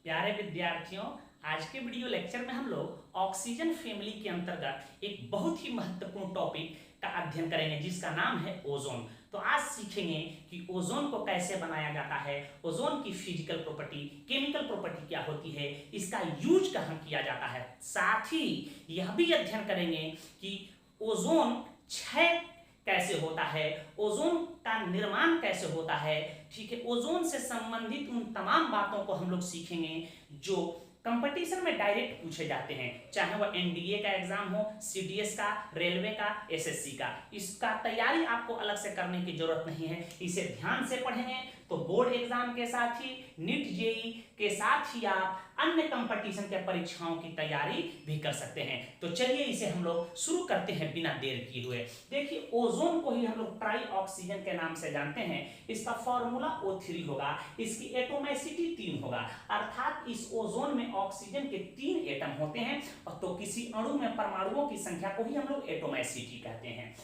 प्यारे विद्यार्थियों, आज के वीडियो लेक्चर में हम लोग ऑक्सीजन फैमिली के अंतर्गत एक बहुत ही महत्वपूर्ण टॉपिक का अध्ययन करेंगे जिसका नाम है ओजोन। तो आज सीखेंगे कि ओजोन को कैसे बनाया जाता है, ओजोन की फिजिकल प्रॉपर्टी, केमिकल प्रॉपर्टी क्या होती है, इसका यूज कहाँ किया जाता है। साथ ही यह भी अध्ययन करेंगे कि ओजोन क्षय कैसे होता है, ओजोन का निर्माण कैसे होता है। ठीक है, ओजोन से संबंधित उन तमाम बातों को हम लोग सीखेंगे जो कंपटीशन में डायरेक्ट पूछे जाते हैं, चाहे वह एनडीए का एग्जाम हो, सीडीएस का, रेलवे का, एसएससी का। इसका तैयारी आपको अलग से करने की जरूरत नहीं है, इसे ध्यान से पढ़ेंगे तो बोर्ड एग्जाम के साथ ही नीट जेई के साथ ही आप अन्य कंपटीशन के परीक्षाओं की तैयारी भी कर सकते हैं। तो चलिए इसे हम लोग शुरू करते हैं बिना देर किए हुए। देखिए, ओजोन को ही हम लोग ट्राई ऑक्सीजन के नाम से जानते हैं। इसका फॉर्मूला O3 होगा, इसकी एटोमिसिटी 3 होगा, अर्थात इस ओजोन में ऑक्सीजन के 3 एटम होते हैं। और तो किसी अणु में परमाणुओं की संख्या को ही हम लोग एटोमिसिटी कहते हैं।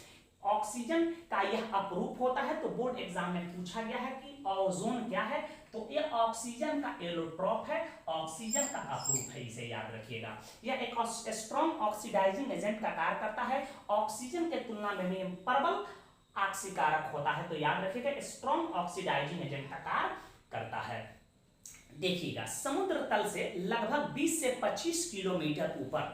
ऑक्सीजन का यह अपरूप होता है, तो बोर्ड एग्जाम में पूछा गया है कि ओजोन क्या है, तो यह ऑक्सीजन का एलोट्रॉप है, ऑक्सीजन का अपरूप है, इसे याद रखिएगा। यह एक स्ट्रॉन्ग ऑक्सीडाइजिंग एजेंट का कार्य करता है, ऑक्सीजन के तुलना में प्रबल ऑक्सीकारक होता है। तो याद रखिएगा, स्ट्रॉन्ग ऑक्सीडाइजिंग एजेंट का कार्य करता है। देखिएगा, समुद्र तल से लगभग 20 से 25 किलोमीटर ऊपर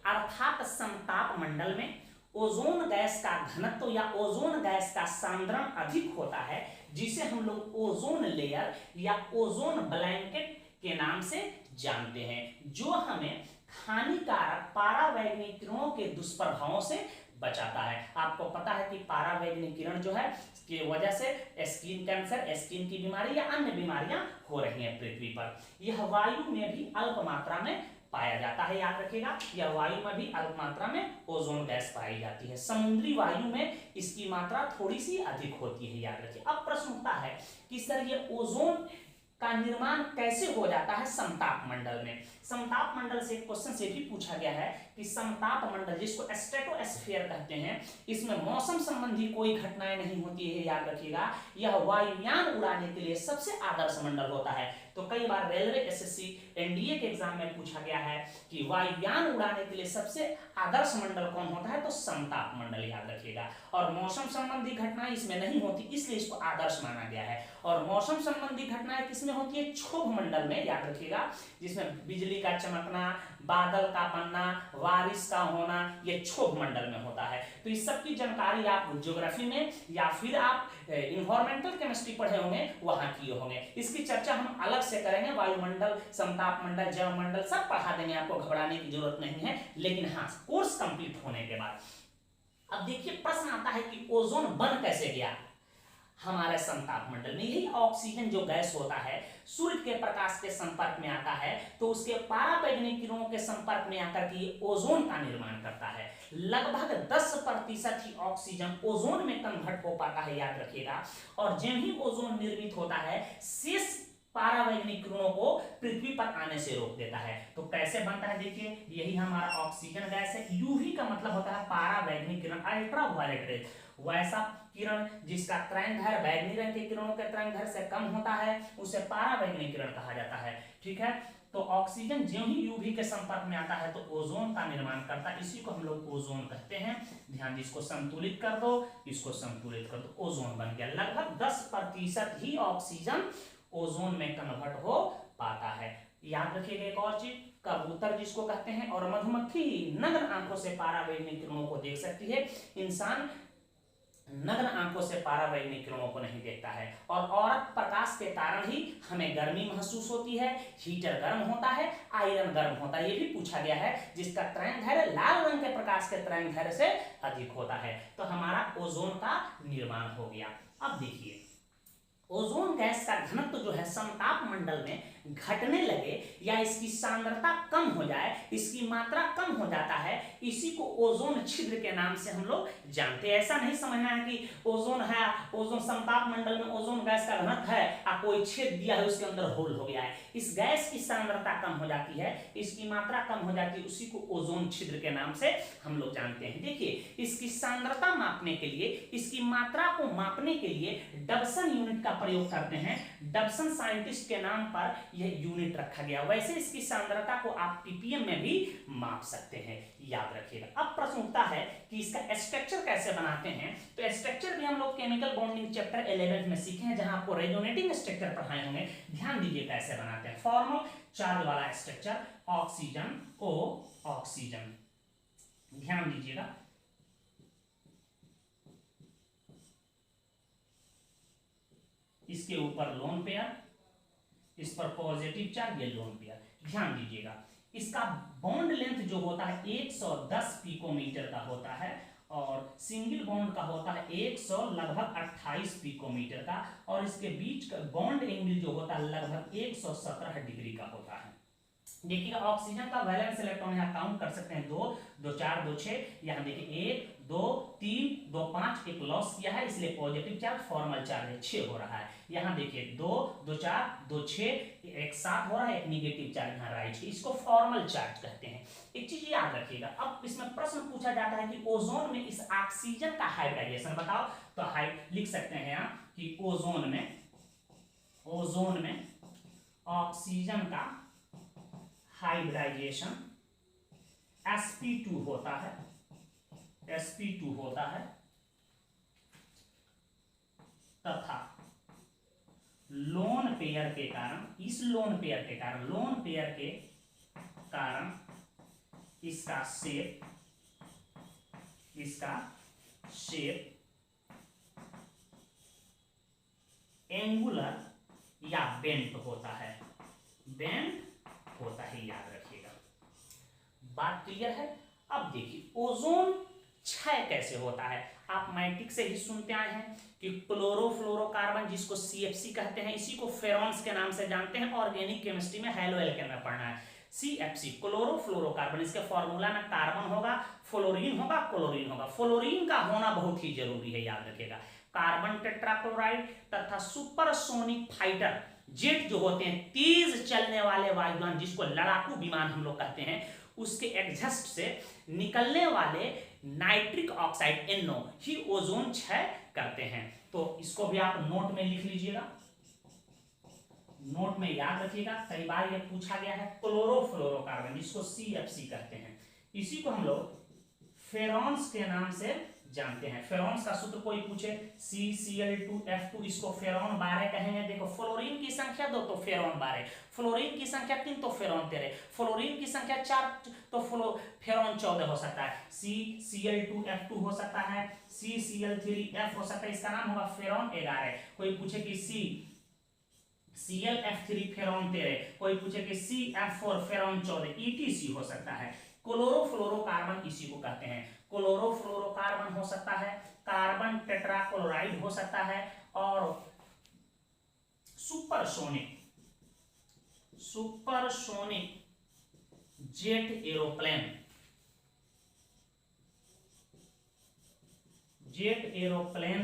अर्थात समताप मंडल में ओजोन गैस का घनत्व या ओजोन गैस का सांद्रण अधिक होता है, जिसे हम लोग ओजोन लेयर या ओजोन ब्लैंकेट के नाम से जानते हैं, जो हमें हानिकारक पारावैंगनिक किरणों के दुष्प्रभावों से बचाता है। आपको पता है कि पारावैंगनिक किरण जो है की वजह से स्किन कैंसर, स्किन की बीमारी या अन्य बीमारियां हो रही हैं पृथ्वी पर। यह वायु में भी अल्प मात्रा में पाया जाता है, याद रखिएगा, यह वायु में भी अल्प मात्रा में ओजोन गैस पाई जाती है। समुद्री वायु में इसकी मात्रा थोड़ी सी अधिक होती है, याद रखिए। अब प्रश्न उठता है कि सर ये ओजोन का निर्माण कैसे हो जाता है समताप मंडल में। समताप मंडल से एक क्वेश्चन से भी पूछा गया है कि समताप मंडल, जिसको स्ट्रेटोस्फीयर कहते हैं, इसमें मौसम संबंधी कोई घटनाएं नहीं होती है, याद रखिएगा। यह वायुयान उड़ाने के लिए सबसे आदर्श मंडल होता है। तो कई बार रेलवे, एसएससी, एनडीए के एग्जाम में पूछा गया है कि वायुयान उड़ाने के लिए सबसे आदर्श मंडल कौन होता है, तो समताप मंडल, याद रखिएगा। और मौसम संबंधी घटनाएं इसमें नहीं होती, इसलिए इसको आदर्श माना गया है। और मौसम संबंधी घटनाएं किसमें होती है, क्षोभ मंडल में, याद रखिएगा, जिसमें बिजली का चमकना, बादल का बनना, बारिश का होना, यह क्षोभ मंडल में होता है। तो इस सब की जानकारी आप ज्योग्राफी में या फिर आप इन्वायरमेंटल केमिस्ट्री पढ़े होंगे, वहां किए होंगे। इसकी चर्चा हम अलग से करेंगे, वायुमंडल, समताप मंडल, जैव मंडल सब पढ़ा देंगे, आपको घबराने की जरूरत नहीं है। लेकिन हाँ, कोर्स कंप्लीट होने के बाद अब देखिए प्रश्न आता है कि ओजोन बन कैसे गया हमारे समताप मंडल में। यही ऑक्सीजन जो गैस होता है, सूर्य के प्रकाश के संपर्क में आता है, तो उसके पारावैंगनिक किरणों के संपर्क में आकर के ओजोन का निर्माण करता है। लगभग 10% ही ऑक्सीजन ओजोन में कन्वर्ट हो पाता है, याद रखिएगा। और जब ही ओजोन निर्मित होता है, शेष पारावैंगनिक किरणों को पृथ्वी पर आने से रोक देता है। तो कैसे बनता है, देखिए, यही हमारा ऑक्सीजन गैस है। यूवी का मतलब होता है पारावैंगनिक किरण, अल्ट्रावायलेट रेज, वैसा किरण जिसका तरंगदैर्घ्य बैगनी रंग के किरणों के तरंगदैर्घ्य से कम होता है, उसे पारावैंगनिक किरण कहा जाता है। ठीक है, तो ऑक्सीजन ज्यों ही यूवी के संपर्क में आता है तो ओजोन का निर्माण करता है, इसी को हम लोग ओजोन कहते हैं। ध्यान, इसको संतुलित कर दो, इसको संतुलित कर दो, ओजोन बन गया। लगभग 10% ही ऑक्सीजन ओजोन में कन्वर्ट हो पाता है। याद रखिएगा एक और चीज, कबूतर जिसको कहते हैं और मधुमक्खी नग्न आंखों से पारावैंगनिक किरणों को देख सकती है, इंसान नग्न आंखों से पारावैंगनिक किरणों को नहीं देखता है। और औरत प्रकाश के कारण ही हमें गर्मी महसूस होती है, हीटर गर्म होता है, आयरन गर्म होता है, ये भी पूछा गया है, जिसका तरंगदैर्घ्य लाल रंग के प्रकाश के तरंगदैर्घ्य से अधिक होता है। तो हमारा ओजोन का निर्माण हो गया। अब देखिए, ओजोन गैस का घनत्व जो है समताप मंडल में घटने लगे या इसकी सांद्रता कम हो जाए, इसकी मात्रा कम हो जाता है, इसी को ओजोन छिद्र के नाम से हम लोग जानते हैं। ऐसा नहीं समझना है कि ओजोन है, ओजोन समताप मंडल में ओजोन गैस का घनत्व है, कोई छेद दिया है, उसके अंदर होल हो गया है। इस गैस की सांद्रता कम हो जाती है, इसकी मात्रा कम हो जाती है, उसी को ओजोन छिद्र के नाम से हम लोग जानते हैं। देखिए, इसकी सांद्रता मापने के लिए, इसकी मात्रा को मापने के लिए डबसन यूनिट का प्रयोग करते हैं, डबसन साइंटिस्ट के नाम पर यह यूनिट रखा गया। वैसे इसकी सांद्रता को आप ppm में भी माप सकते हैं, याद रखिएगा। अब प्रश्न उठता है कि इसका स्ट्रक्चर कैसे बनाते हैं। तो स्ट्रक्चर भी हम लोग केमिकल बॉन्डिंग चैप्टर 11 में सीखे हैं, जहां आपको रेजोनेटिंग स्ट्रक्चर पढ़ाए होंगे। ध्यान दीजिए कैसे बनाते हैं। फॉर्मल चार्ज वाला स्ट्रक्चर, ऑक्सीजन O ऑक्सीजन, ध्यान दीजिएगा। इसके ऊपर लोन पेयर, इस पर पॉजिटिव चार्ज, ये लोन पेयर। ध्यान दीजिएगा इसका बॉन्ड लेंथ जो होता है 110 पिकोमीटर का होता है, और सिंगल बॉन्ड का होता है 100 लगभग 28 पिकोमीटर का, और इसके बीच का बॉन्ड एंगल जो होता है लगभग 117 डिग्री का होता है। देखिएगा ऑक्सीजन का वैलेंस इलेक्ट्रॉन यहाँ काउंट कर सकते हैं, 2 2 4 2 6, यहाँ देखिए 1 2 3 2 5, एक लॉस किया है इसलिए पॉजिटिव चार्ज, फॉर्मल चार्ज है 6 हो रहा है। यहाँ देखिए 2 2 4 2 6, एक 7 हो रहा है, एक निगेटिव चार्ज यहाँ राइट, इसको फॉर्मल चार्ज कहते हैं। एक चीज याद रखिएगा, अब इसमें प्रश्न पूछा जाता है कि ओजोन में इस ऑक्सीजन का हाइब्रिडाइजेशन बताओ। तो लिख सकते हैं यहाँ कि ओजोन में ऑक्सीजन का हाइब्रिडाइजेशन sp2 होता है, sp2 होता है, तथा लोन पेयर के कारण, इस लोन पेयर के कारण इसका शेप एंगुलर या बेंट होता है, याद रखिएगा। बात क्लियर है। अब देखिए ओजोन क्षय कैसे होता है। आप मैट्रिक से ही सुनते आए हैं कि क्लोरोफ्लोरोकार्बन, जिसको CFC कहते हैं, इसी को फेरॉन्स के नाम से जानते हैं, ऑर्गेनिक केमिस्ट्री में हेलो एल्केन में पढ़ना है। CFC क्लोरोफ्लोरोकार्बन, इसके फॉर्मूला में कार्बन होगा, फ्लोरीन होगा, क्लोरीन होगा। फ्लोरीन का होना बहुत ही जरूरी है, याद रखिएगा। कार्बन टेट्राक्लोराइड तथा सुपरसोनिक फाइटर जेट जो होते हैं, तेज चलने वाले वायुयान, जिसको लड़ाकू विमान हम लोग कहते हैं, उसके एग्जस्ट से निकलने वाले नाइट्रिक ऑक्साइड NO ही ओजोन क्षय करते हैं। तो इसको भी आप नोट में लिख लीजिएगा, नोट में याद रखिएगा, कई बार ये पूछा गया है। क्लोरोफ्लोरोकार्बन, जिसको CFC कहते हैं, इसी को हम लोग फेरॉन्स के नाम से जानते हैं। फेरॉन्स का सूत्र कोई पूछे, CCl2F2, इसको फेरॉन 12 कहेंगे। देखो फ्लोरीन की संख्या 2 तो फेरॉन 12, फ्लोरीन की संख्या 3 तो फेरॉन 13, फ्लोरीन की संख्या 4 तो फेरॉन 14 हो सकता है। CCl2F2 हो सकता है, CCl3F हो सकता है, इसका नाम होगा फेरॉन 11। कोई पूछे कि ClF3 फेरॉन 13, कोई पूछे कि CF4 फेरॉन 14, ETC हो सकता है। क्लोरोफ्लोरोकार्बन इसी को कहते हैं। क्लोरोफ्लोरोकार्बन हो सकता है, कार्बन टेट्राक्लोराइड हो सकता है, और सुपरसोनिक जेट एरोप्लेन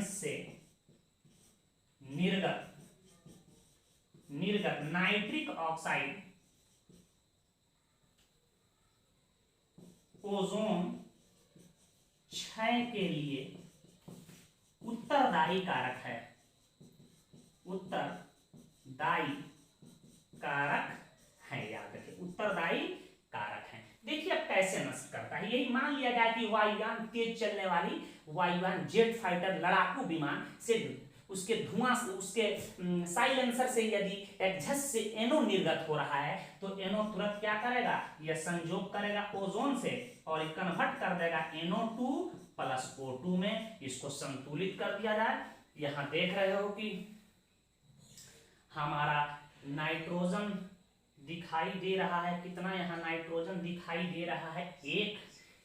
से निर्गत नाइट्रिक ऑक्साइड ओजोन क्षय के लिए उत्तरदायी कारक है, याद रखिए, उत्तरदायी कारक है। देखिए अब कैसे नष्ट करता है। यही मान लिया जाए कि वायुयान, तेज चलने वाली वायुयान, जेट फाइटर, लड़ाकू विमान से उसके धुआं से, उसके साइलेंसर से यदि एग्जस्ट से NO निर्गत हो रहा है, तो NO तुरंत क्या करेगा, यह संयोग करेगा ओजोन से और कन्वर्ट कर देगा NO2 + O2 में, इसको संतुलित कर दिया जाए। यहां देख रहे हो कि हमारा नाइट्रोजन दिखाई दे रहा है, कितना यहाँ नाइट्रोजन दिखाई दे रहा है, 1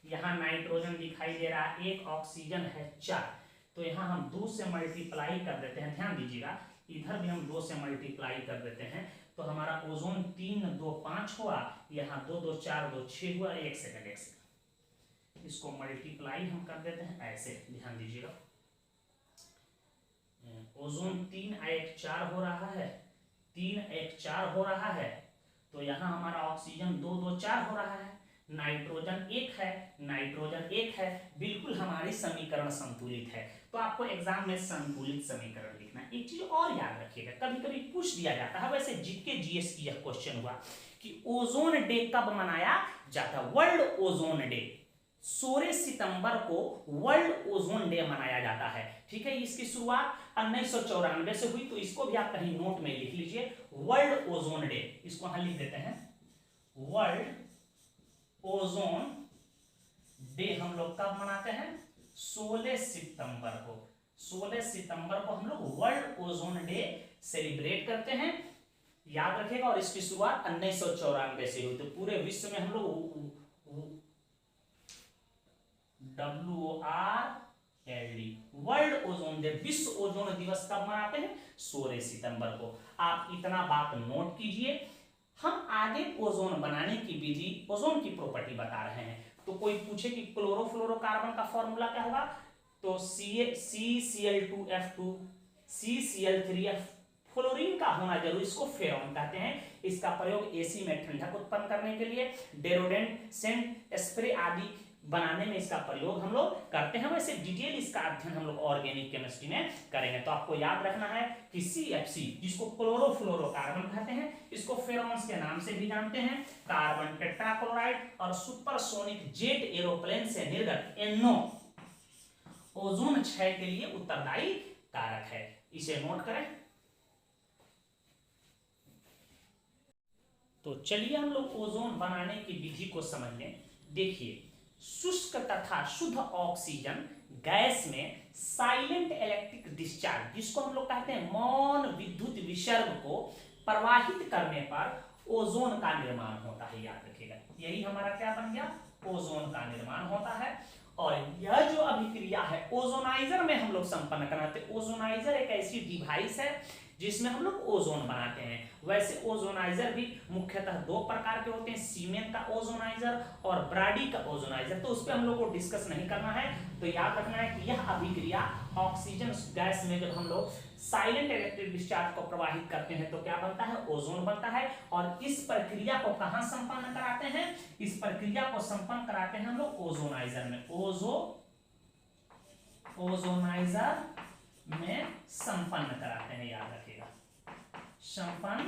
यहाँ नाइट्रोजन दिखाई दे रहा है, 1 ऑक्सीजन है 4, तो यहाँ हम 2 से मल्टीप्लाई कर देते हैं। ध्यान दीजिएगा, इधर भी हम 2 से मल्टीप्लाई कर देते हैं, तो हमारा ओजोन 3 2 5 हुआ, यहाँ 2 2 4 2 6 हुआ। एक सेकंड, इसको मल्टीप्लाई हम कर देते हैं ऐसे, ध्यान दीजिएगा। ओजोन 3 1 4 हो रहा है, 3 1 4 हो रहा है, तो यहाँ हमारा ऑक्सीजन 2 2 4 हो रहा है। नाइट्रोजन एक है, नाइट्रोजन एक है, बिल्कुल हमारी समीकरण संतुलित है। तो आपको एग्जाम में संतुलित समीकरण लिखना है। एक चीज और याद रखिएगा, कभी कभी पूछ दिया जाता है, वैसे जीके जीएस की यह क्वेश्चन हुआ कि ओजोन डे कब मनाया जाता है। वर्ल्ड ओजोन डे 16 सितंबर को वर्ल्ड ओजोन डे मनाया जाता है। ठीक है, इसकी शुरुआत 1994 से हुई, तो इसको भी आप कहीं नोट में लिख लीजिए, वर्ल्ड ओजोन डे। इसको हम लिख देते हैं वर्ल्ड ओजोन डे हम लोग कब मनाते हैं, 16 सितंबर को। 16 सितंबर को हम लोग वर्ल्ड ओजोन डे सेलिब्रेट करते हैं, याद रखिएगा। और इसकी शुरुआत 1994 से हुई। तो पूरे विश्व में हम लोग WORLD वर्ल्ड ओजोन डे, विश्व ओजोन दिवस कब मनाते हैं, 16 सितंबर को। आप इतना बात नोट कीजिए। हम आगे ओजोन बनाने की विधि, ओजोन की प्रॉपर्टी बता रहे हैं। तो कोई पूछे कि क्लोरोफ्लोरोकार्बन का फॉर्मूला क्या होगा, तो CCl2F2 CCl3F, फ्लोरीन का होना जरूरी, इसको फेरॉन कहते हैं। इसका प्रयोग एसी में ठंडक उत्पन्न करने के लिए, डेरोडेंट, सेंट, स्प्रे आदि बनाने में इसका प्रयोग हम लोग करते हैं। वैसे डिटेल इसका अध्ययन हम लोग ऑर्गेनिक केमिस्ट्री में करेंगे। तो आपको याद रखना है कि CFC, जिसको क्लोरोफ्लोरोकार्बन कहते हैं, इसको फेरोमोन्स के नाम से भी जानते हैं, कार्बन टेट्राक्लोराइड और सुपरसोनिक जेट एरोप्लेन से निर्गत NO ओजोन क्षय के लिए उत्तरदायी कारक है। इसे नोट करें। तो चलिए हम लोग ओजोन बनाने की विधि को समझ लें। देखिए, शुष्क तथा शुद्ध ऑक्सीजन गैस में साइलेंट इलेक्ट्रिक डिस्चार्ज, जिसको हम लोग कहते हैं मौन विद्युत विसर्ग, को प्रवाहित करने पर ओजोन का निर्माण होता है। याद रखिएगा, यही हमारा क्या बन गया, ओजोन का निर्माण होता है। और यह जो अभिक्रिया है ओजोनाइजर में हम लोग संपन्न कराते हैं। ओजोनाइजर एक ऐसी डिवाइस है जिसमें हम लोग ओजोन बनाते हैं। वैसे ओजोनाइजर भी मुख्यतः दो प्रकार के होते हैं, सीमेन का ओजोनाइजर और ब्राडी का ओजोनाइजर। तो उस पर हम लोग को डिस्कस नहीं करना है। तो याद रखना है कि यह अभिक्रिया ऑक्सीजन गैस में जब हम लोग साइलेंट इलेक्ट्रिक डिस्चार्ज को प्रवाहित करते हैं तो क्या बनता है, ओजोन बनता है। और इस प्रक्रिया को कहां संपन्न कराते हैं, इस प्रक्रिया को संपन्न कराते हैं हम लोग ओजोनाइजर में, ओजोनाइजर में संपन्न कराते हैं। याद रखिएगा, संपन्न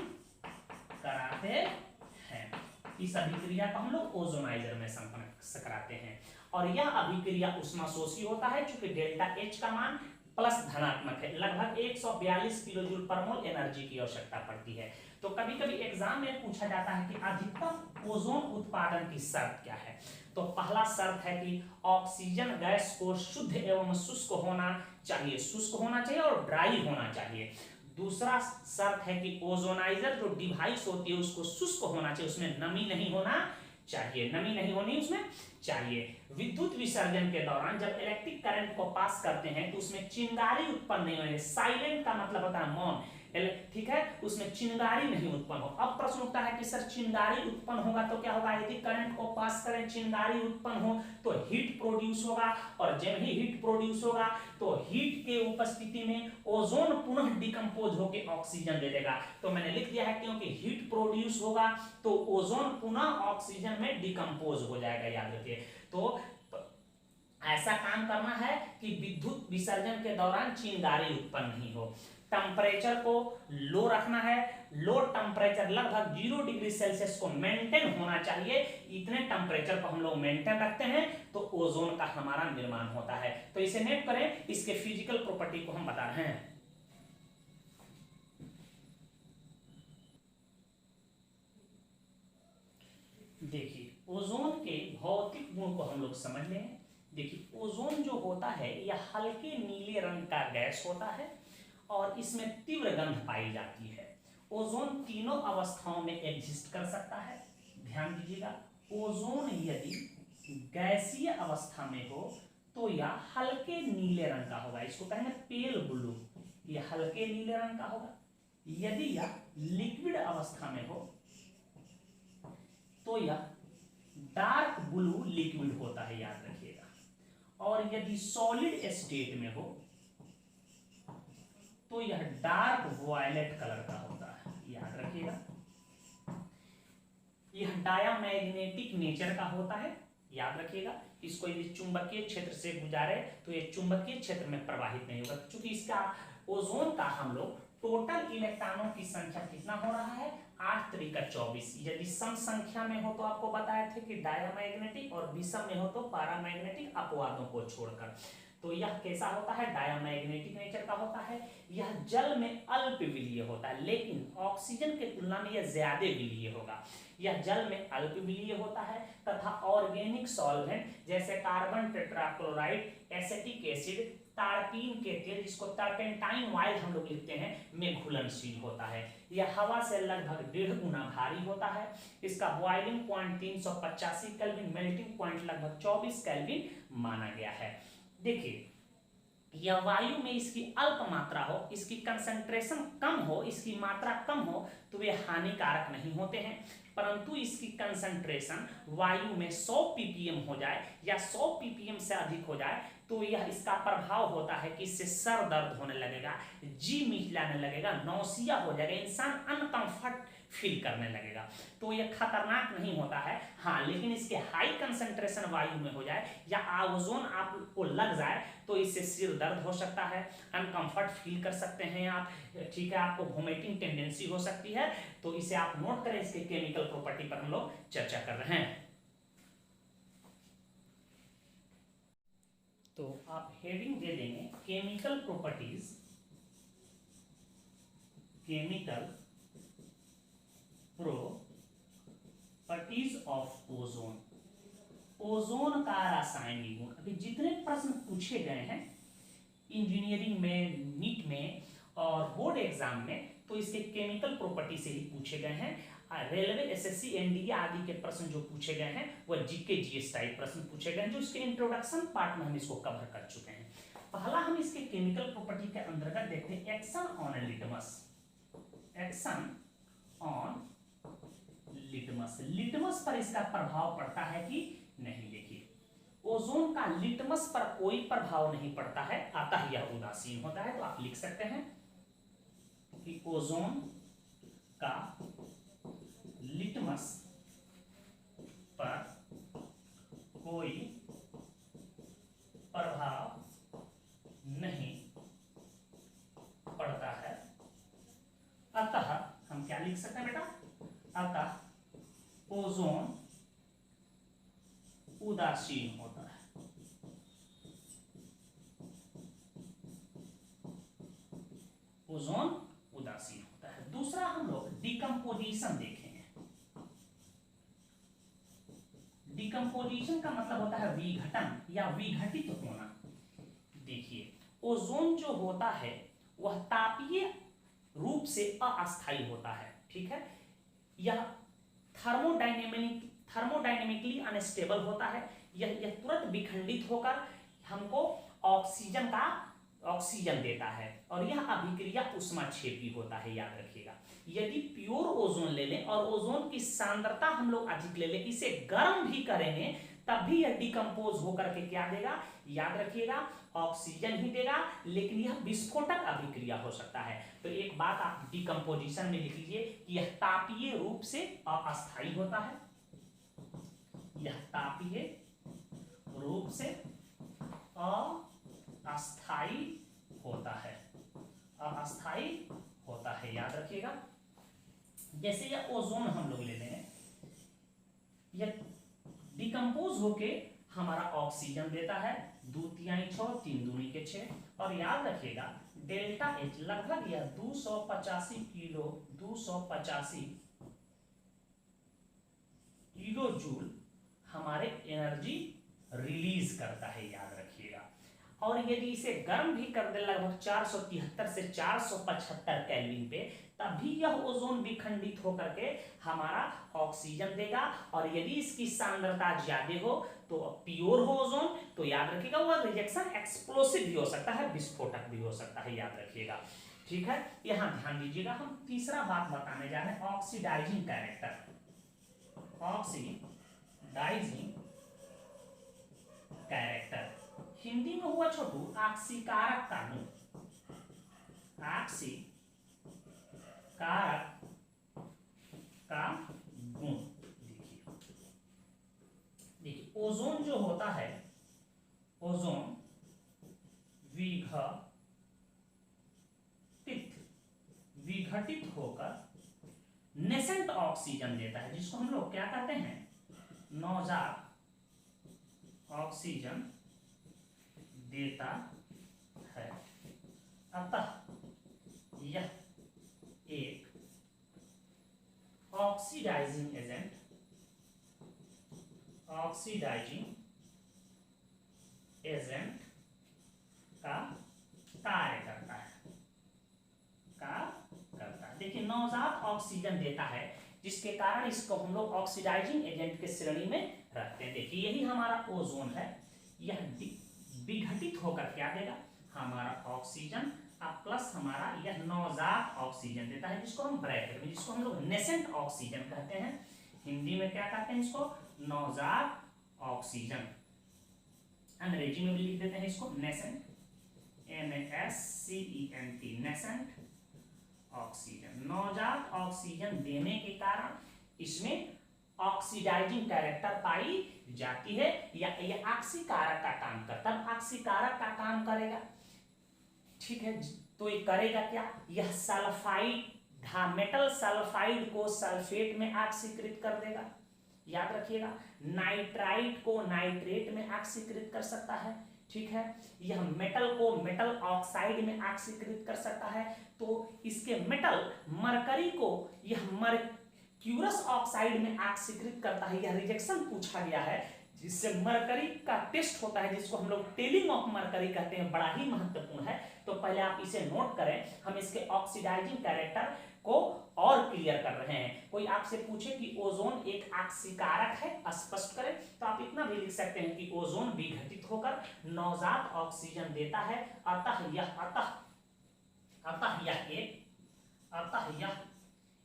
कराते हैं। इस अभिक्रिया को हम लोग ओजोनाइजर में संपन्न कराते हैं। और यह अभिक्रिया उष्माशोषी होता है, चूंकि डेल्टा H का मान प्लस धनात्मक है। लगभग 142 किलो जूल पर मोल एनर्जी की आवश्यकता पड़ती है। तो कभी कभी एग्जाम में पूछा जाता है कि अधिकतम ओजोन उत्पादन की शर्त क्या है। तो पहला शर्त है कि ऑक्सीजन गैस को शुद्ध एवं शुष्क होना चाहिए, शुष्क होना चाहिए और ड्राई होना चाहिए। दूसरा शर्त है कि ओजोनाइजर जो डिवाइस होती है उसको शुष्क होना चाहिए, उसमें नमी नहीं होना चाहिए, नमी नहीं होनी उसमें चाहिए। विद्युत विसर्जन के दौरान जब इलेक्ट्रिक करंट को पास करते हैं तो उसमें चिंगारी उत्पन्न नहीं होगी। साइलेंट का मतलब होता है मौन, ठीक है, उसमें चिंगारी नहीं उत्पन्न हो। अब प्रश्न उठता है कि सर चिंगारी उत्पन्न होगा तो क्या होगा, यदि करंट को पास करें चिंगारी उत्पन्न हो तो हीट प्रोड्यूस होगा। और जब ही हीट प्रोड्यूस होगा तो हीट के उपस्थिति में ओजोन पुनः डिकम्पोज होकर ऑक्सीजन दे देगा। तो मैंने लिख दिया है क्योंकि हीट प्रोड्यूस होगा तो ओजोन पुनः ऑक्सीजन में डिकम्पोज हो जाएगा। याद रखिए, तो ऐसा काम करना है कि विद्युत विसर्जन के दौरान चिंगारी उत्पन्न नहीं हो। टेम्परेचर को लो रखना है, लो टेम्परेचर लगभग 0 डिग्री सेल्सियस को मेंटेन होना चाहिए। इतने टेम्परेचर को हम लोग मेंटेन रखते हैं तो ओजोन का हमारा निर्माण होता है। तो इसे नोट करें, इसके फिजिकल प्रॉपर्टी को हम बता रहे हैं। देखिए, ओजोन के भौतिक गुण को हम लोग समझ लें। देखिए, ओजोन जो होता है यह हल्के नीले रंग का गैस होता है और इसमें तीव्र गंध पाई जाती है। ओजोन तीनों अवस्थाओं में एग्जिस्ट कर सकता है। ध्यान दीजिएगा, ओजोन यदि गैसीय अवस्था में हो तो यह हल्के नीले रंग का होगा, इसको कहेंगे पेल ब्लू, यह हल्के नीले रंग का होगा। यदि यह लिक्विड अवस्था में हो तो यह डार्क ब्लू लिक्विड होता है। याद रखिएगा, और यदि सॉलिड स्टेट में हो तो यह डार्क वायलेट कलर का होता है। याद रखिएगा, यह डायामैग्नेटिक नेचर का होता है, याद रखिएगा। इसको यदि चुंबकीय क्षेत्र से गुजारे तो ये चुंबकीय क्षेत्र में प्रवाहित नहीं होगा, क्योंकि इसका ओजोन का हम लोग टोटल इलेक्ट्रॉनों की संख्या कितना हो रहा है, 8 त्रिका 24। यदि सम संख्या में हो तो आपको बताए थे कि डायामैग्नेटिक, और विषम में हो तो पैरामैग्नेटिक, अपवादों को छोड़कर। तो यह कैसा होता है, डायामैग्नेटिक नेचर का होता है। यह जल में अल्प विलीय होता है, लेकिन ऑक्सीजन के तुलना में यह ज्यादा विलीय होगा। यह जल में अल्प विलीय होता है तथा ऑर्गेनिक सॉल्वेंट जैसे कार्बन टेट्राक्लोराइड, एसिटिक एसिड, तारपीन के तेल, जिसको टर्पेंटाइन ऑयल हम लोग लिखते हैं, में घुलनशील होता है। यह हवा से लगभग 1.5 गुना भारी होता है। इसका boiling point 385 kelvin, melting point लगभग 24 केल्विन माना गया है। देखिए, यह वायु में इसकी अल्प मात्रा हो, इसकी कंसंट्रेशन कम हो, इसकी मात्रा कम हो, तो वे हानिकारक नहीं होते हैं। परंतु इसकी कंसंट्रेशन वायु में 100 ppm हो जाए या 100 ppm से अधिक हो जाए तो यह इसका प्रभाव होता है कि इससे सर दर्द होने लगेगा, जी मिचलाने लगेगा, नौसिया हो जाएगा, इंसान अनकंफर्ट फील करने लगेगा। तो यह खतरनाक नहीं होता है। हाँ, लेकिन इसके हाई कंसंट्रेशन वायु में हो जाए या ओजोन आपको लग जाए तो इससे सिर दर्द हो सकता है, अनकंफर्ट फील कर सकते हैं आप, ठीक है, आपको वोमिटिंग टेंडेंसी हो सकती है। तो इसे आप नोट करें, इसके केमिकल प्रॉपर्टी पर हम लोग चर्चा कर रहे हैं। तो आप हेडिंग दे देंगे chemical properties, chemical properties of ozone. Ozone का रासायनिक गुण। अभी जितने प्रश्न पूछे गए हैं इंजीनियरिंग में, नीट में और बोर्ड एग्जाम में, तो इसके केमिकल प्रॉपर्टी से ही पूछे गए हैं। रेलवे, एसएससी, एनडीए आदि के प्रश्न जो पूछे गए हैं वह जीके जीएस टाइप प्रश्न पूछे गए हैं, जो इसके इंट्रोडक्शन पार्ट में हम इसको कवर कर चुके हैं। पहला हम इसके केमिकल प्रॉपर्टी के अंतर्गत देखते हैं action on litmus. Action on litmus, litmus पर इसका प्रभाव पड़ता है कि नहीं। देखिए, ओजोन का लिटमस पर कोई प्रभाव नहीं पड़ता है, अतः यह उदासीन होता है। तो आप लिख सकते हैं कि ओजोन का लिटमस पर कोई प्रभाव नहीं पड़ता है, अतः हम क्या लिख सकते हैं बेटा, अतः ओजोन उदासीन होता है। ओजोन उदासीन होता है। दूसरा हम लोग डिकम्पोजिशन देखेंगे। डिकम्पोजिशन का मतलब होता है विघटन या विघटित होना। देखिए, ओजोन जो होता है वह तापीय रूप से अस्थायी होता है, ठीक है। यह थर्मोडायनेमिकली अनस्टेबल होता है। यह तुरंत विखंडित होकर हमको ऑक्सीजन देता है, और यह अभिक्रिया उष्माक्षेपी होता है, याद रखिएगा। यदि प्योर ओजोन ले लें और ओजोन की सांद्रता हम लोग अधिक ले लें, इसे गर्म भी करेंगे, तब भी यह डिकम्पोज होकर के क्या देगा, याद रखिएगा, ऑक्सीजन ही देगा, लेकिन यह विस्फोटक अभिक्रिया हो सकता है। तो एक बात आप डिकम्पोजिशन में लिख लीजिए कि यह तापीय रूप से अस्थायी होता है। यह तापीय रूप से अस्थायी होता है, अस्थायी होता है, याद रखिएगा। जैसे यह ओजोन हम लोग ले लें, यह डिकम्पोज होके हमारा ऑक्सीजन देता है, 2 तिहाई 6, 3 दूनी के 6, और याद रखिएगा डेल्टा एच लगभग यह 285 किलो जूल हमारे एनर्जी रिलीज करता है, याद रखिएगा। और यदि इसे गर्म भी कर दे लगभग 473 से 475 केल्विन पे, तभी यह ओजोन विखंडित होकर के हमारा ऑक्सीजन देगा। और यदि इसकी सांद्रता ज्यादा हो तो प्योर हो ओजोन, तो याद रखिएगा वह रिएक्शन एक्सप्लोसिव भी हो सकता है, विस्फोटक भी हो सकता है, याद रखिएगा, ठीक है। यहां ध्यान दीजिएगा, हम तीसरा बात बताने जा रहे हैं, oxidizing character. Oxidizing character Hindi में हुआ छोटू आक्सीकारक का गुण। आक्सीकारक का गुण ओजोन जो होता है, ओजोन विघटित होकर नेसेंट ऑक्सीजन देता है, जिसको हम लोग क्या कहते हैं, नवजात ऑक्सीजन देता है। अतः यह एक ऑक्सीडाइजिंग एजेंट का कार्य करता है, देखिए नवजात ऑक्सीजन देता है, जिसके कारण इसको हम लोग ऑक्सीडाइजिंग एजेंट के श्रेणी में रखते हैं। देखिए यही हमारा ओजोन है, यह विघटित होकर क्या देगा, हमारा ऑक्सीजन प्लस हमारा यह नवजात ऑक्सीजन देता है, जिसको हम ब्रैकेट में, जिसको हम लोग नेसेंट ऑक्सीजन कहते हैं, हिंदी में क्या कहते हैं इसको, नवजात ऑक्सीजन। अंग्रेजी में भी लिख देते हैं इसको नेसेंट, NASCENT, नेसेंट ऑक्सीजन। नवजात ऑक्सीजन देने के कारण इसमें ऑक्सीडाइजिंग कैरेक्टर पाई जाती है, या यह ऑक्सीकारक का काम करता है, ऑक्सीकारक का काम करेगा, ठीक है। तो ये करेगा क्या, यह सल्फाइड, मेटल सल्फाइड को सल्फेट में ऑक्सीकृत कर देगा, याद रखिएगा, नाइट्राइट को नाइट्रेट में ऑक्सीकृत कर सकता है, ठीक है। यह मेटल को मेटल ऑक्साइड में ऑक्सीकृत कर सकता है। तो इसके मेटल मरकरी को यह मर्क्यूरस ऑक्साइड में ऑक्सीकृत करता है। यह रिजेक्शन पूछा गया है, जिससे मरकरी का टेस्ट होता है, जिसको हम लोग टेलिंग ऑफ मरकरी कहते हैं, बड़ा ही महत्वपूर्ण है। तो पहले आप इसे नोट करें, हम इसके ऑक्सीडाइजिंग कैरेक्टर को और क्लियर कर रहे हैं। कोई आपसे पूछे कि ओजोन एक ऑक्सीकारक है, स्पष्ट करें, तो आप इतना भी लिख सकते हैं कि ओजोन विघटित होकर नवजात ऑक्सीजन देता है, अतः यह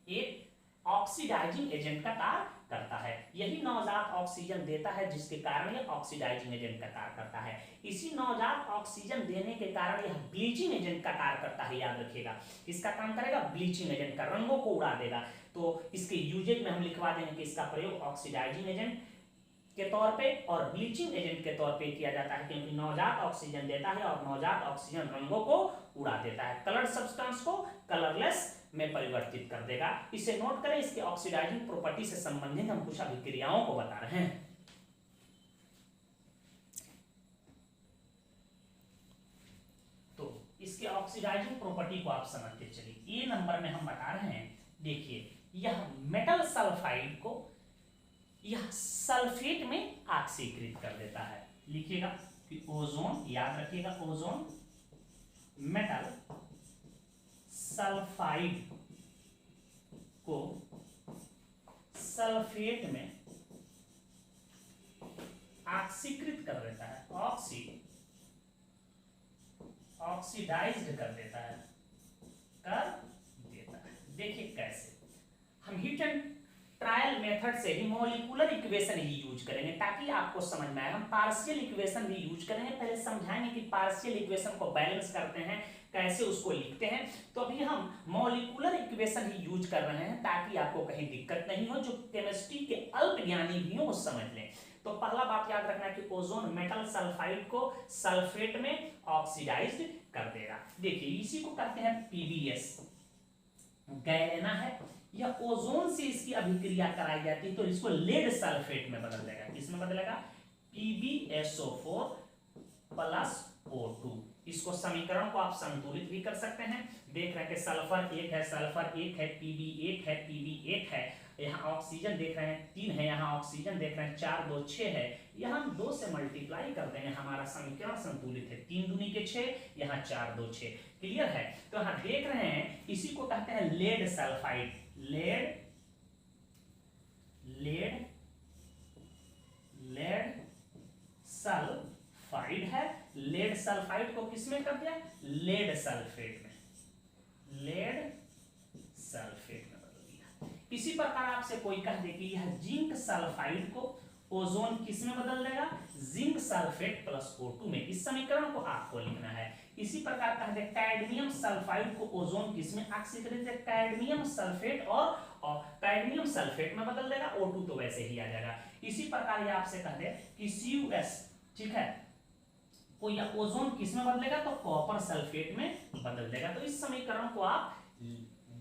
एक ऑक्सीडाइजिंग एजेंट का कार्य करता है। यही नवजात ऑक्सीजन देता है, जिसके कारण यह ऑक्सीडाइजिंग एजेंट का कार्य करता है। इसी नवजात ऑक्सीजन देने के कारण यह ब्लीचिंग एजेंट का कार्य करता है, याद रखिएगा। इसका काम करेगा ब्लीचिंग एजेंट का, रंगों को उड़ा देगा। तो इसके यूजेज में हम लिखवा देंगे कि इसका प्रयोग ऑक्सीडाइजिंग एजेंट के तौर पे और ब्लीचिंग एजेंट के तौर पे किया जाता है, क्योंकि नवजात ऑक्सीजन देता है और नवजात ऑक्सीजन रंगों को उड़ा देता है, कलर्ड सब्सटेंस को कलरलेस में परिवर्तित कर देगा। इसे नोट करें, इसके ऑक्सीडाइजिंग प्रॉपर्टी से संबंधित हम कुछ अभिक्रियाओं को बता रहे हैं। तो इसके ऑक्सीडाइजिंग प्रॉपर्टी को आप समझते चलिए। ए नंबर में हम बता रहे हैं, देखिए यह मेटल सल्फाइड को यह सल्फेट में ऑक्सीकृत कर देता है। लिखिएगा कि ओजोन, याद रखिएगा, ओजोन मेटल सल्फाइड को सल्फेट में ऑक्सीकृत कर देता है, ऑक्सीडाइज्ड कर देता है। देखिए कैसे, हम हिट एंड ट्रायल मेथड से ही मॉलिक्यूलर इक्वेशन ही यूज करेंगे, ताकि आपको समझ में आए। हम पार्शियल इक्वेशन भी यूज करेंगे, पहले समझाएंगे कि पार्शियल इक्वेशन को बैलेंस करते हैं, कैसे उसको लिखते हैं। तो अभी हम मॉलिक्यूलर इक्वेशन ही यूज कर रहे हैं, ताकि आपको कहीं दिक्कत नहीं हो, जो केमिस्ट्री के अल्प ज्ञानी भी हो वो समझ लें। तो पहला बात याद रखना कि ओजोन मेटल सल्फाइड को सल्फेट में ऑक्सीडाइज्ड कर देगा। देखिए इसी को कहते हैं पीबीएस, गैलेना है, यह ओजोन से इसकी अभिक्रिया कराई जाती है, तो इसको लेड सल्फेट में बदल देगा। किसमें बदलेगा, PbSO4 प्लस O2। इसको समीकरण को आप संतुलित भी कर सकते हैं। देख रहे हैं कि सल्फर 1 है, Pb 1 है, Pb 1 है, यहाँ ऑक्सीजन देख रहे हैं 3 है, यहाँ ऑक्सीजन देख रहे हैं 4 2 6 है, यहाँ हम 2 से मल्टीप्लाई कर देंगे, हमारा समीकरण संतुलित है। 3 दूनी के 6, यहाँ 4 2 6। क्लियर है। तो यहाँ देख रहे हैं, इसी को कहते हैं लेड सल्फाइड, लेड सल्फाइड है। लेड सल्फाइड को किसमें कर दिया, लेड सल्फेट में, लेड सल्फेट में बदल दिया। इसी प्रकार आपसे कोई कह दे कि यह जिंक सल्फाइड को ओजोन किसमें बदल देगा, जिंक सल्फेट प्लस O2 में। इस समीकरण को आपको लिखना है। इसी प्रकार कह दे कैडमियम सल्फाइड को ओजोन किसमें ऑक्सीकृत, कैडमियम सल्फेट और कैडमियम सल्फेट में बदल देगा, O2 तो वैसे ही आ जाएगा। इसी प्रकार ये आपसे कह दे कि CuS, ठीक है, को या ओजोन किस में बदलेगा, तो कॉपर सल्फेट में बदल देगा। तो इस समीकरण को आप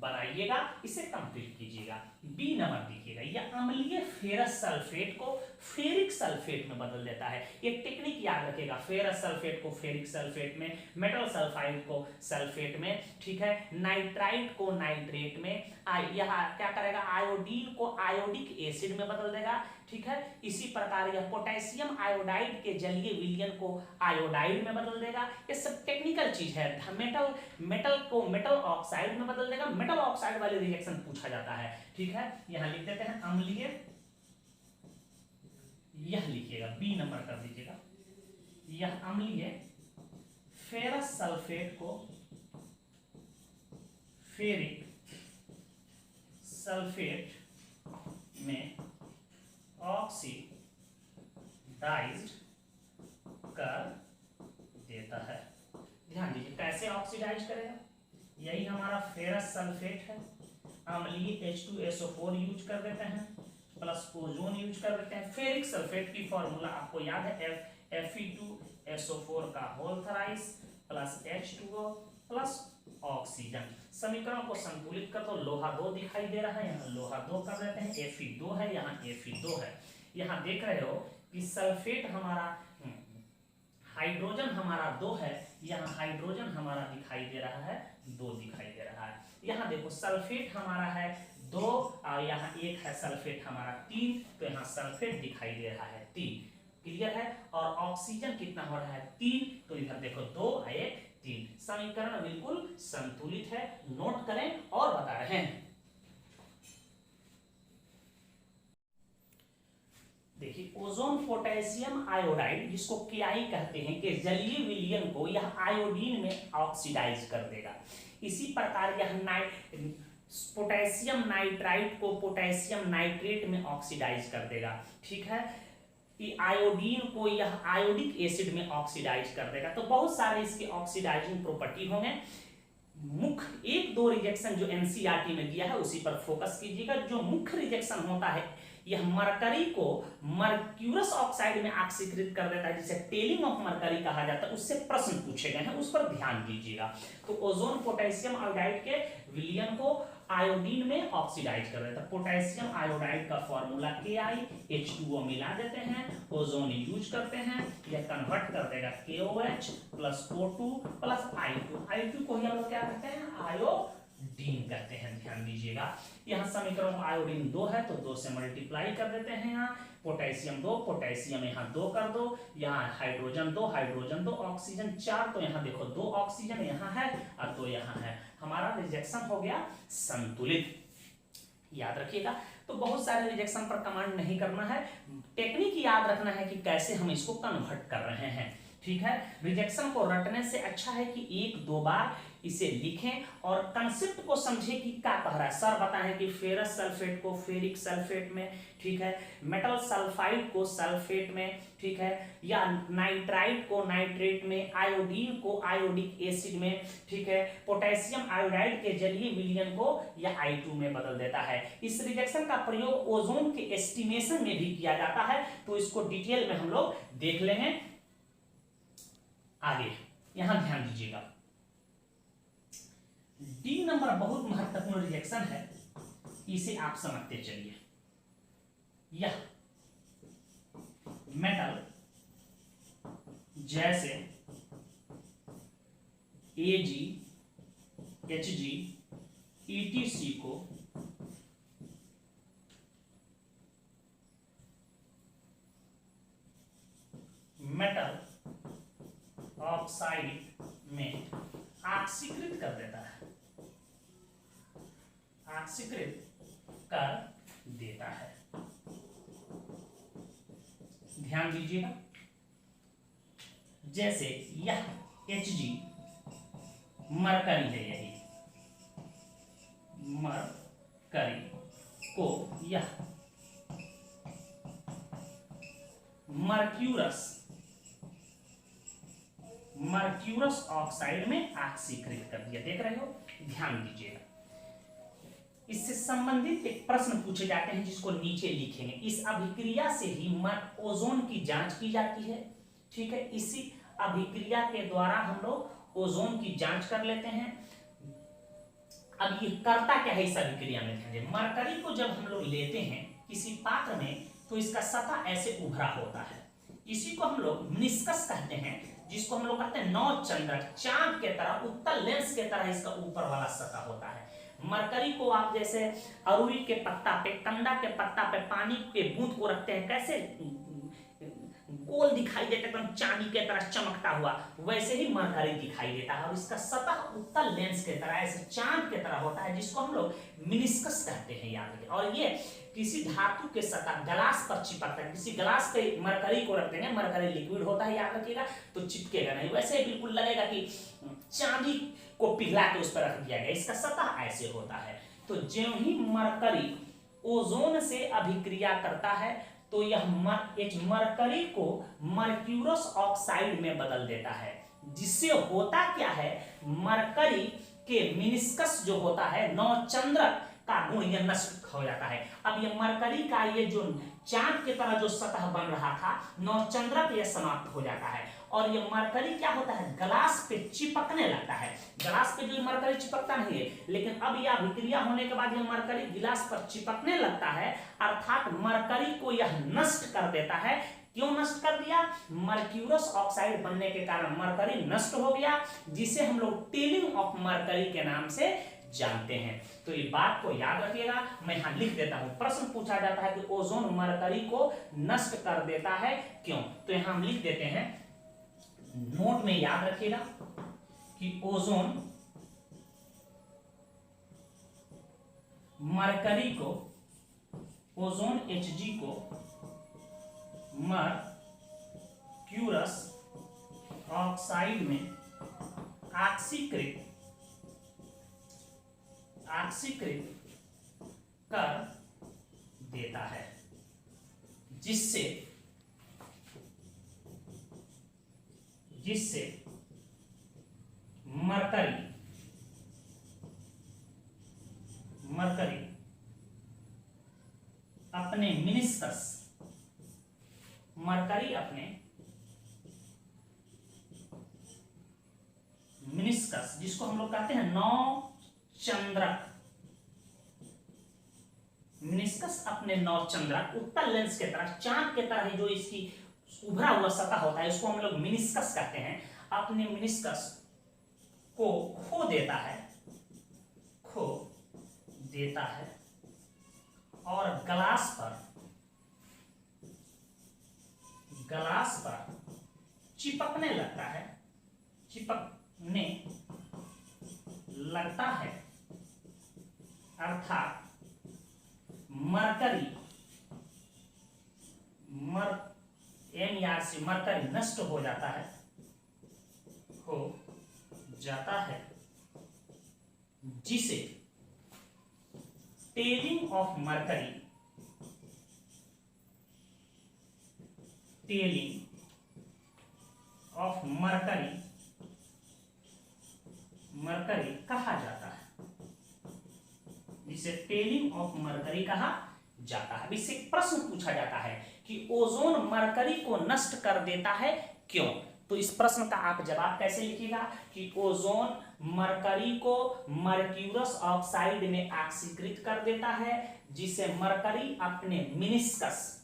बनाइएगा, इसे कंप्लीट कीजिएगा। बी नंबर देखिएगा, यह अम्लीय फेरस सल्फेट को फेरिक सल्फेट में बदल देता है। एक टेक्निक याद रखिएगा, फेरस सल्फेट को फेरिक सल्फेट में, मेटल सल्फाइड को सल्फेट में, ठीक है, नाइट्राइट को नाइट्रेट में, यह क्या करेगा, आयोडीन को आयोडिक एसिड में बदल देगा, ठीक है। इसी प्रकार यह पोटेशियम आयोडाइड के जलीय विलयन को आयोडाइड में बदल देगा। ये सब टेक्निकल चीज है। मेटल को मेटल ऑक्साइड में बदल देगा। मेटल ऑक्साइड वाले रिएक्शन पूछा जाता है, ठीक है। यहां लिख देते हैं अम्लीय, यह लिखिएगा, बी नंबर कर दीजिएगा, यह अम्लीय फेरस सल्फेट को फेरिक सल्फेट में ऑक्सीडाइज्ड कर देता है। ध्यान दीजिए कैसे ऑक्सीडाइज करेगा, यही हमारा फेरस सल्फेट है, अम्लीय H2SO4 यूज कर देते हैं, प्लस ओजोन यूज कर देते हैं। फेरिक सल्फेट की फॉर्मूला आपको याद है, Fe2SO4 का whole thrice plus H2O plus oxygen. समीकरण को संतुलित कर तो लोहा 2 दिखाई दे रहा है, यहाँ लोहा 2 कर देते हैं, Fe2 है, यहाँ Fe2 है। यहाँ देख रहे हो कि सल्फेट हमारा, हाइड्रोजन हमारा 2 है, यहाँ हाइड्रोजन हमारा दिखाई दे रहा है 2 दिखाई दे रहा है। यहाँ देखो सल्फेट हमारा है 2 और यहाँ 1 है, सल्फेट हमारा 3, तो यहाँ सल्फेट दिखाई दे रहा है 3, क्लियर है। और ऑक्सीजन कितना हो रहा है 3, तो इधर देखो 2 1 3, समीकरण बिल्कुल संतुलित है। नोट करें और बता रहे हैं। देखिए ओजोन पोटेशियम आयोडाइड, जिसको KI कहते हैं, के जलीय विलयन को यह आयोडीन में ऑक्सीडाइज कर देगा। इसी प्रकार यह पोटेशियम नाइट्राइट को पोटेशियम नाइट्रेट में ऑक्सीडाइज कर देगा, ठीक है। कि आयोडीन को यह आयोडिक एसिड में ऑक्सीडाइज कर देगा। तो बहुत सारे इसके ऑक्सीडाइजिंग प्रॉपर्टी होंगे। मुख्य 1-2 रिजेक्शन जो एनसीईआरटी में दिया है उसी पर फोकस कीजिएगा। जो मुख्य रिजेक्शन होता है, यह मरकरी को मर्क्यूरस ऑक्साइड में ऑक्सीकृत कर देता है, जिसे टेलिंग ऑफ मरकरी कहा जाता है। उससे प्रश्न पूछे गए हैं, उस पर ध्यान दीजिएगा। तो ओजोन पोटेशियम आयोडाइड के विलयन को आयोडीन में ऑक्सीडाइज कर देता है। पोटेशियम आयोडाइड का फॉर्मूला KiH2O मिला देते हैं, ओजोन यूज करते हैं, यह कन्वर्ट कर देगा KOH plus O2 plus I2 को ही हम लोग क्या कहते हैं, आयोडीन कहते हैं। ध्यान दीजिएगा, यहाँ समीकरण में आयोडीन 2 है तो 2 से मल्टीप्लाई कर देते हैं। यहाँ पोटेशियम 2, पोटेशियम यहाँ 2 कर दो, यहाँ हाइड्रोजन 2, हाइड्रोजन 2, ऑक्सीजन 4, तो यहाँ देखो 2 ऑक्सीजन यहाँ है और 2 यहाँ है। हमारा रिजेक्शन हो गया संतुलित, याद रखिएगा। तो बहुत सारे रिजेक्शन पर कमांड नहीं करना है, टेक्निक याद रखना है कि कैसे हम इसको कन्वर्ट कर रहे हैं, ठीक है। रिजेक्शन को रटने से अच्छा है कि 1-2 बार इसे लिखें और कंसेप्ट को समझें कि क्या कह रहा है। सर बताएं कि फेरस सल्फेट को फेरिक सल्फेट में, ठीक है, मेटल सल्फाइड को सल्फेट में, ठीक है, या नाइट्राइट को नाइट्रेट में, आयोडीन को आयोडिक एसिड में, ठीक है, पोटेशियम आयोडाइड के जलीय विलयन को यह I2 में बदल देता है। इस रिजेक्शन का प्रयोग ओजोन के एस्टिमेशन में भी किया जाता है, तो इसको डिटेल में हम लोग देख लेंगे आगे। यहां ध्यान दीजिएगा, डी नंबर बहुत महत्वपूर्ण रिजेक्शन है, इसे आप समझते चलिए। यह मेटल जैसे Ag, Hg, etc को मेटल ऑक्साइड में ऑक्सीकृत कर देता है, ऑक्सीकृत कर देता है। ध्यान दीजिएगा, जैसे यह Hg मरकरी है, यही मरकरी को यह मर्क्यूरस ऑक्साइड में ऑक्सीकृत कर दिया। देख रहे हो, ध्यान दीजिएगा। इससे संबंधित एक प्रश्न पूछे जाते हैं जिसको नीचे लिखेंगे। इस अभिक्रिया से ही ओजोन की जांच की जाती है। ठीक है, इसी अभिक्रिया के द्वारा हम लोग ओजोन की जांच कर लेते हैं। अब ये करता क्या है इस अभिक्रिया में, ध्यान दें। मरकरी को जब हम लोग लेते हैं किसी पात्र में तो इसका सतह ऐसे उभरा होता है। इसी को हम लोग मेनिस्कस कहते हैं, जिसको हम लोग कहते हैं नवचंद्रक, चांद के तरह, उत्तल लेंस के तरह इसका ऊपर वाला सतह होता है। मरकरी को आप जैसे अरुई के पत्ता पे, कंदा के पत्ता पे पानी के बूंद को रखते हैं, कैसे गोल दिखाई देता है, एकदम चांदी के तरह चमकता हुआ, वैसे ही मरकरी दिखाई देता है। और इसका सतह उत्तल लेंस के तरह, ऐसे चांद के तरह होता है, जिसको हम लोग मेनिस्कस कहते हैं, याद रखें। और ये किसी धातु के सतह ग्लास पर चिपकता है। किसी ग्लास पे मरकरी को रख देंगे, मरकरी लिक्विड होता है, याद रखिएगा, तो चिपकेगा नहीं, वैसे बिल्कुल लगेगा कि चांदी को पिघला के उस पर रख दिया गया। इसका सतह ऐसे होता है। तो ज्यों ही मरकरी ओजोन से अभिक्रिया करता है तो यह मरकरी को मर्क्यूरस ऑक्साइड में बदल देता है, जिससे होता क्या है, मरकरी के मेनिस्कस जो होता है, नवचंद्रक का गुण यह नष्ट हो जाता है। अब ये मरकरी का ये जो चांद की तरह जो सतह बन रहा था, नवचंद्रक, यह समाप्त हो जाता है। और ये मरकरी क्या होता है, ग्लास पे चिपकने लगता है। ग्लास पे जो मरकरी चिपकता नहीं है, लेकिन अब यह अभिक्रिया होने के बाद यह मरकरी गिलास पर चिपकने लगता है, अर्थात मरकरी को यह नष्ट कर देता है। क्यों नष्ट कर दिया, मर्क्यूरस ऑक्साइड बनने के कारण मरकरी नष्ट हो गया, जिसे हम लोग टेलिंग ऑफ मरकरी के नाम से जानते हैं। तो ये बात को याद रखिएगा, मैं यहां लिख देता हूं। प्रश्न पूछा जाता है कि ओजोन मरकरी को नष्ट कर देता है, क्यों? तो यहां हम लिख देते हैं, नोट में याद रखिएगा कि ओजोन मरकरी को, ओजोन Hg को मर्क्यूरस ऑक्साइड में ऑक्सीकृत कर देता है, जिससे मरकरी अपने मेनिस्कस, जिसको हम लोग कहते हैं नवचंद्रक, मेनिस्कस अपने नवचंद्रक, उत्तल लेंस के तरह, चांद के तरह जो इसकी उभरा हुआ सतह होता है, इसको हम लोग मेनिस्कस कहते हैं, अपने मेनिस्कस को खो देता है और ग्लास पर चिपकने लगता है, अर्थात मरकरी नष्ट हो जाता है, जिसे टेलिंग ऑफ मरकरी कहा जाता है, जिसे टेलिंग ऑफ मरकरी कहा जाता है। इससे प्रश्न पूछा जाता है कि ओजोन मरकरी को नष्ट कर देता है, क्यों? तो इस प्रश्न का आप जवाब कैसे लिखिएगा कि ओजोन मरकरी को मर्क्यूरस ऑक्साइड में ऑक्सीकृत कर देता है, जिसे मरकरी अपने मेनिस्कस,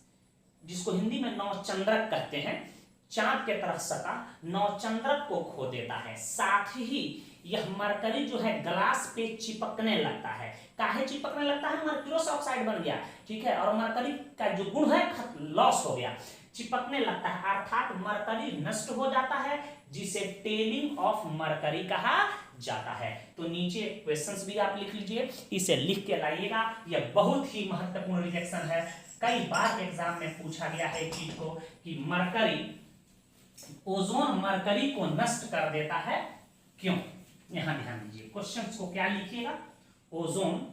जिसको हिंदी में नवचंद्रक कहते हैं, चांद के तरह सतह, नवचंद्रक को खो देता है। साथ ही यह मरकरी जो है ग्लास पे चिपकने लगता है। काहे चिपकने लगता है, मर्क्यूरस ऑक्साइड बन गया, ठीक है, और मरकरी का जो गुण है लॉस हो गया, चिपकने लगता है, अर्थात मरकरी नष्ट हो जाता है, जिसे टेलिंग ऑफ मरकरी कहा जाता है। तो नीचे क्वेश्चंस भी आप लिख लीजिए, इसे लिख के लाइएगा, यह बहुत ही महत्वपूर्ण रिएक्शन है। कई बार एग्जाम में पूछा गया है इस चीज को कि ओजोन मरकरी को नष्ट कर देता है, क्यों? यहां ध्यान दीजिए, क्वेश्चंस को क्या लिखिएगा, ओजोन,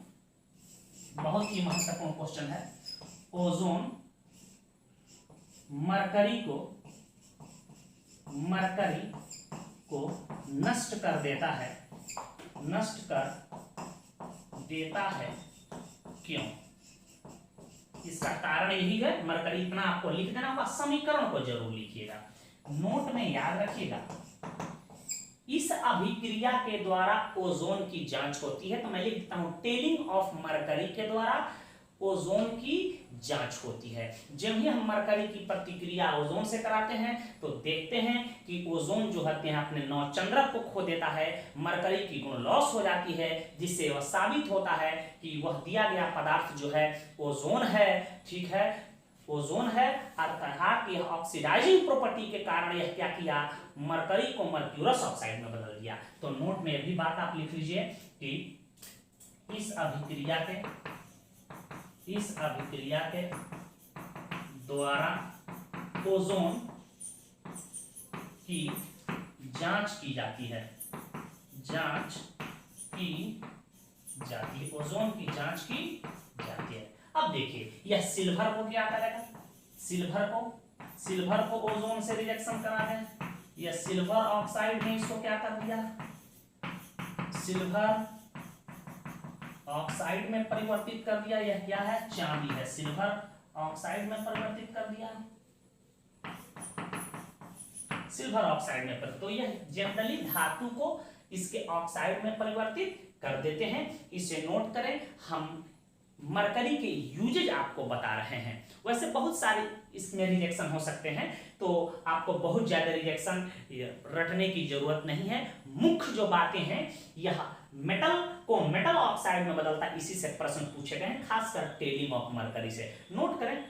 बहुत ही महत्वपूर्ण क्वेश्चन है, ओजोन मरकरी को नष्ट कर देता है, क्यों? इसका कारण यही है, मरकरी इतना आपको लिख देना होगा, समीकरण को जरूर लिखिएगा, नोट में याद रखिएगा। इस अभिक्रिया के द्वारा ओजोन की जांच होती है, तो मैं लिख देता हूं टेलिंग ऑफ मरकरी के द्वारा ओजोन की जांच होती है। जब ही हम मरकरी की प्रतिक्रिया ओजोन से कराते हैं तो देखते हैं कि ओजोन जो होते हैं अपने नौचंद्रक को खो देता है, मरकरी की गुण लॉस हो जाती है, जिससे वह साबित होता है कि वह दिया गया पदार्थ जो है ओजोन है। ठीक है, ओजोन है, अर्थात यह ऑक्सीडाइजिंग प्रॉपर्टी के कारण यह क्या किया, मरकरी को मर्क्यूरस ऑक्साइड में बदल दिया। तो नोट में यह भी बात आप लिख लीजिए कि इस अभिक्रिया के द्वारा ओजोन की जांच की जाती है, ओजोन की जांच की जाती है। अब देखिए यह सिल्वर को क्या करेगा, सिल्वर को ओजोन से रिजेक्शन करा दें, यह सिल्वर ऑक्साइड ने इसको क्या कर दिया, सिल्वर ऑक्साइड में परिवर्तित कर दिया। यह क्या है, चांदी है, सिल्वर ऑक्साइड में परिवर्तित कर दिया, सिल्वर ऑक्साइड में परिवर्तित। तो यह जनरली धातु को इसके ऑक्साइड में परिवर्तित कर देते हैं। इसे नोट करें, हम मरकरी के यूजेज आपको बता रहे हैं। वैसे बहुत सारे इसमें रिजेक्शन हो सकते हैं, तो आपको बहुत ज्यादा रिजेक्शन रटने की जरूरत नहीं है। मुख्य जो बातें हैं, यह मेटल को मेटल ऑक्साइड में बदलता है, इसी से प्रश्न पूछे गए हैं, खासकर टेलिंग ऑफ मरकरी से। नोट करें,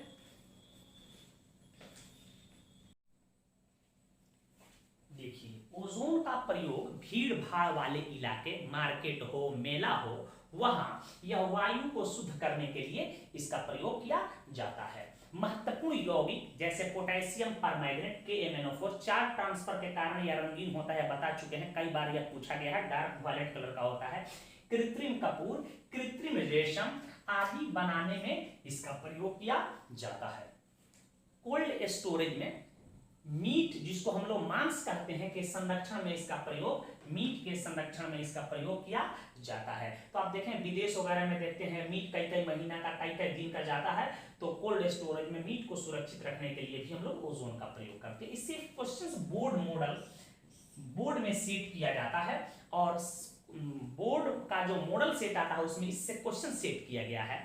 देखिए ओजोन का प्रयोग भीड़ भाड़ वाले इलाके, मार्केट हो, मेला हो, वहां यह वायु को शुद्ध करने के लिए इसका प्रयोग किया जाता है। महत्वपूर्ण यौगिक जैसे potassium permanganate KMnO4 charge transfer के कारण यह रंगीन होता है, बता चुके हैं, कई बार यह पूछा गया है, डार्क वायलेट कलर का होता है। कृत्रिम कपूर, कृत्रिम रेशम आदि बनाने में इसका प्रयोग किया जाता है। कोल्ड स्टोरेज में मीट, जिसको हम लोग मांस कहते हैं, के संरक्षण में इसका प्रयोग, मीट के संरक्षण में इसका प्रयोग किया जाता है। तो आप देखें विदेश वगैरह में देखते हैं मीट कई कई महीना का, कई कई दिन का जाता है, तो कोल्ड स्टोरेज में मीट को सुरक्षित रखने के लिए भी हम लोग ओजोन का प्रयोग करते हैं। इससे क्वेश्चंस बोर्ड में सेट किया जाता है, और बोर्ड का जो मॉडल सेट आता है उसमें इससे क्वेश्चन सेट किया गया है।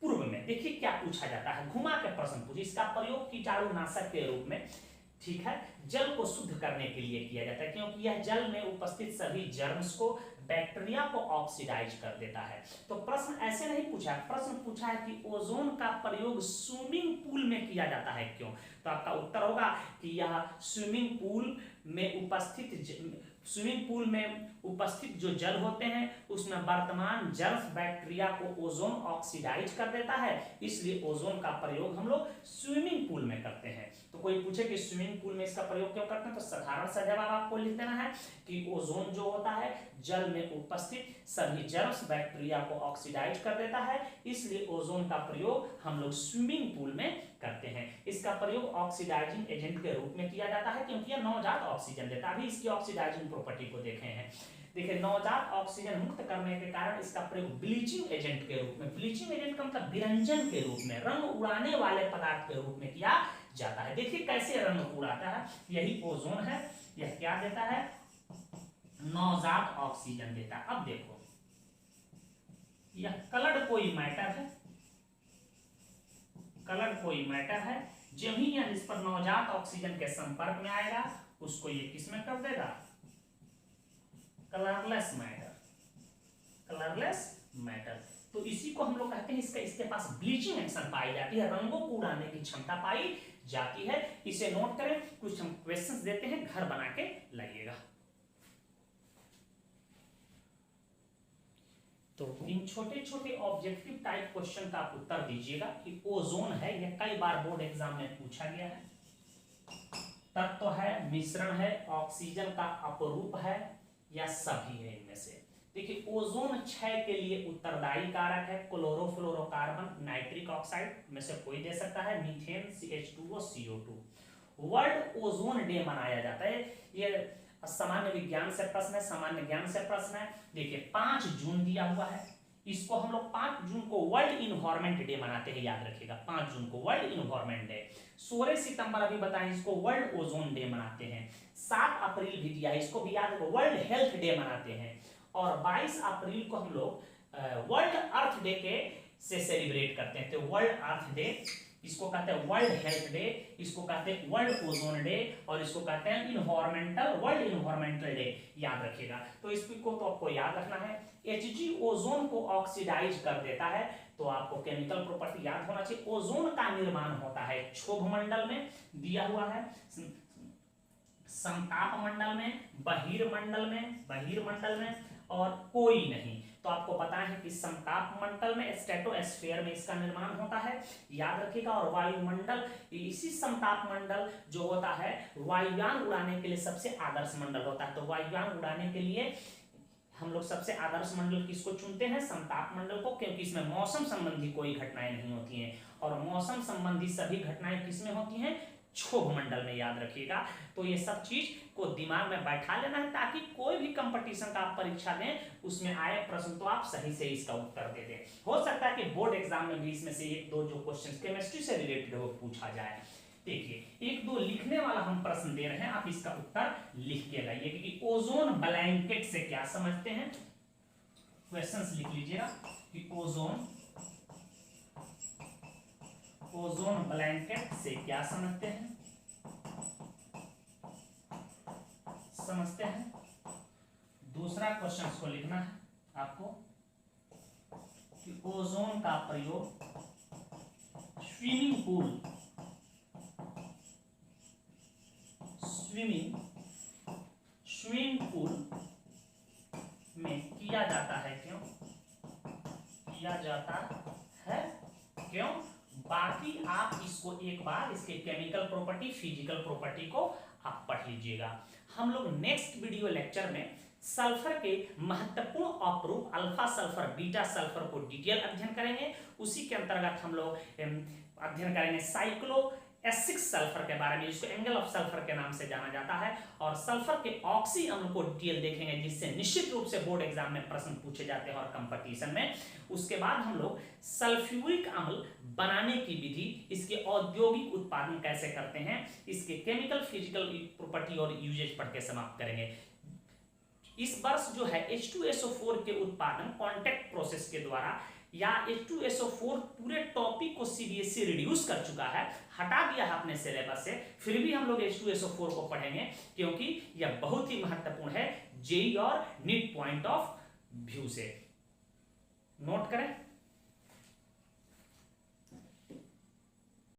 पूर्व में देखिए क्या पूछा जाता है, घुमा के प्रश्न पूछे, इसका प्रयोग कीटाणुनाशक के रूप में, ठीक है, जल को शुद्ध करने के लिए किया जाता है, क्योंकि यह जल में उपस्थित सभी जर्म्स को, बैक्टीरिया को ऑक्सीडाइज कर देता है। तो प्रश्न ऐसे नहीं पूछा, प्रश्न पूछा है कि ओजोन का प्रयोग स्विमिंग पूल में किया जाता है क्यों? तो आपका उत्तर होगा कि यह स्विमिंग पूल में उपस्थित जो जल होते हैं उसमें वर्तमान जर्म बैक्टीरिया को ओजोन ऑक्सीडाइज कर देता है, इसलिए ओजोन का प्रयोग हम लोग स्विमिंग पूल में करते हैं। तो कोई पूछे कि स्विमिंग पूल में इसका प्रयोग क्यों करते हैं, तो साधारण सा जवाब आपको लिख देना है कि ओजोन जो होता है जल में उपस्थित सभी जर्म्स बैक्टीरिया को ऑक्सीडाइज कर देता है, इसलिए ओजोन का प्रयोग हम लोग स्विमिंग पूल में करते हैं। इसका प्रयोग ऑक्सीडाइजिंग एजेंट के रूप में किया जाता है, क्योंकि यह नवजात ऑक्सीजन देता है। अभी इसकी ऑक्सीडाइजिंग प्रॉपर्टी को देखे हैं। देखिए नवजात ऑक्सीजन मुक्त करने के कारण इसका प्रयोग ब्लीचिंग एजेंट के रूप में, ब्लीचिंग एजेंट का मतलब विरंजन के रूप में, रंग उड़ाने वाले पदार्थ के रूप में किया जाता है। देखिए कैसे रंग उड़ाता है, यही ओजोन है, यह क्या देता है, नवजात ऑक्सीजन देता है। अब देखो यह कलर्ड कोई मैटर है, कलर्ड कोई मैटर है, जब ही यह इस पर नवजात ऑक्सीजन के संपर्क में आएगा उसको ये किस में कर देगा, कलरलेस मैटर, कलरलेस मैटर। तो इसी को हम लोग कहते हैं इसके पास ब्लीचिंग एक्शन पाई जाती है, रंगों को उड़ाने की क्षमता पाई जाती है। इसे नोट करें, कुछ हम क्वेश्चंस देते हैं, घर बना के लाइएगा। तो इन छोटे छोटे ऑब्जेक्टिव टाइप क्वेश्चन का आप उत्तर दीजिएगा कि ओजोन है, यह कई बार बोर्ड एग्जाम में पूछा गया है। तत्व है, मिश्रण है, ऑक्सीजन का अपरूप है, या सभी है इनमें से। देखिए ओजोन क्षय के लिए उत्तरदायी कारक है, क्लोरोफ्लोरोकार्बन, नाइट्रिक ऑक्साइड में से कोई दे सकता है, methane, CH2O, CO2। World ozone day मनाया जाता है, ये सामान्य विज्ञान से प्रश्न है, सामान्य ज्ञान से प्रश्न है। देखिए 5 जून दिया हुआ है, इसको हम लोग 5 जून को वर्ल्ड इन्वायरमेंट डे मनाते हैं, याद रखिएगा 5 जून को वर्ल्ड इन्वायरमेंट डे। 16 सितंबर अभी बताएं, इसको वर्ल्ड ओजोन डे मनाते हैं। 7 अप्रैल भी दिया है, इसको भी याद रखो, वर्ल्ड हेल्थ डे मनाते हैं। और 22 अप्रैल को हम लोग वर्ल्ड अर्थ डे के से सेलिब्रेट करते हैं। तो वर्ल्ड अर्थ डे, इसको कहते हैं वर्ल्ड हेल्थ डे, इसको कहते हैं वर्ल्ड ओजोन डे, और इसको कहते हैं वर्ल्ड इन्वायरमेंटल डे, याद रखिएगा। तो इसको तो आपको याद रखना है। Hg ओजोन को ऑक्सीडाइज कर देता है, तो आपको केमिकल प्रॉपर्टी याद होना चाहिए। ओजोन का निर्माण होता है क्षोभ मंडल में, दिया हुआ है, समताप मंडल में, बहिर्मंडल में और कोई नहीं। तो आपको पता है कि समताप मंडल में, स्ट्रेटोस्फीयर में इसका निर्माण होता है, याद रखिएगा। और वायुमंडल, इसी समताप मंडल जो होता है वायुयान उड़ाने के लिए सबसे आदर्श मंडल होता है। तो वायुयान उड़ाने के लिए हम लोग सबसे आदर्श मंडल किसको चुनते हैं? समताप मंडल को, क्योंकि इसमें मौसम संबंधी कोई घटनाएं नहीं होती हैं, और मौसम संबंधी सभी घटनाएं किसमें होती हैं? क्षोभ मंडल में, याद रखिएगा। तो ये सब चीज को दिमाग में बैठा लेना है, ताकि कोई भी कंपटीशन का आप परीक्षा दें उसमें आए प्रश्न तो आप सही से इसका उत्तर दे दें। हो सकता है कि बोर्ड एग्जाम में भी इसमें से 1-2 जो क्वेश्चन केमिस्ट्री से रिलेटेड हो पूछा जाए। देखिए 1-2 लिखने वाला हम प्रश्न दे रहे हैं, आप इसका उत्तर लिख के लाइए, क्योंकि ओजोन ब्लैंकेट से क्या समझते हैं, क्वेश्चंस लिख लीजिएगा कि ओजोन ब्लैंकेट से क्या समझते हैं। दूसरा क्वेश्चन को लिखना है आपको कि ओजोन का प्रयोग स्विमिंग पूल में किया जाता है, क्यों? बाकी आप इसको एक बार इसके केमिकल प्रॉपर्टी, फिजिकल प्रॉपर्टी को आप पढ़ लीजिएगा। हम लोग नेक्स्ट वीडियो लेक्चर में सल्फर के महत्वपूर्ण अपरूप अल्फा सल्फर, बीटा सल्फर को डिटेल अध्ययन करेंगे। उसी के अंतर्गत हम लोग अध्ययन करेंगे साइक्लो एसिक सल्फर के बारे में, जिसको एंगल ऑफ सल्फर के नाम से जाना जाता है, और सल्फर के ऑक्सी अम्ल को डिटेल देखेंगे, जिससे निश्चित रूप से बोर्ड एग्जाम में प्रश्न पूछे जाते हैं और कंपटीशन में। उसके बाद हम लोग सल्फ्यूरिक अम्ल बनाने की विधि, इसके औद्योगिक उत्पादन कैसे करते हैं, इसके केमिकल फिजिकल प्रॉपर्टी और यूजेज पढ़ के समाप्त करेंगे। इस वर्ष जो है H2SO4 के उत्पादन कॉन्टैक्ट प्रोसेस के द्वारा, या H2SO4 पूरे टॉपिक को CBSE रिड्यूस कर चुका है, हटा दिया है अपने सिलेबस से, फिर भी हम लोग H2SO4 को पढ़ेंगे, क्योंकि यह बहुत ही महत्वपूर्ण है जेईई और नीट पॉइंट ऑफ व्यू से। नोट करें।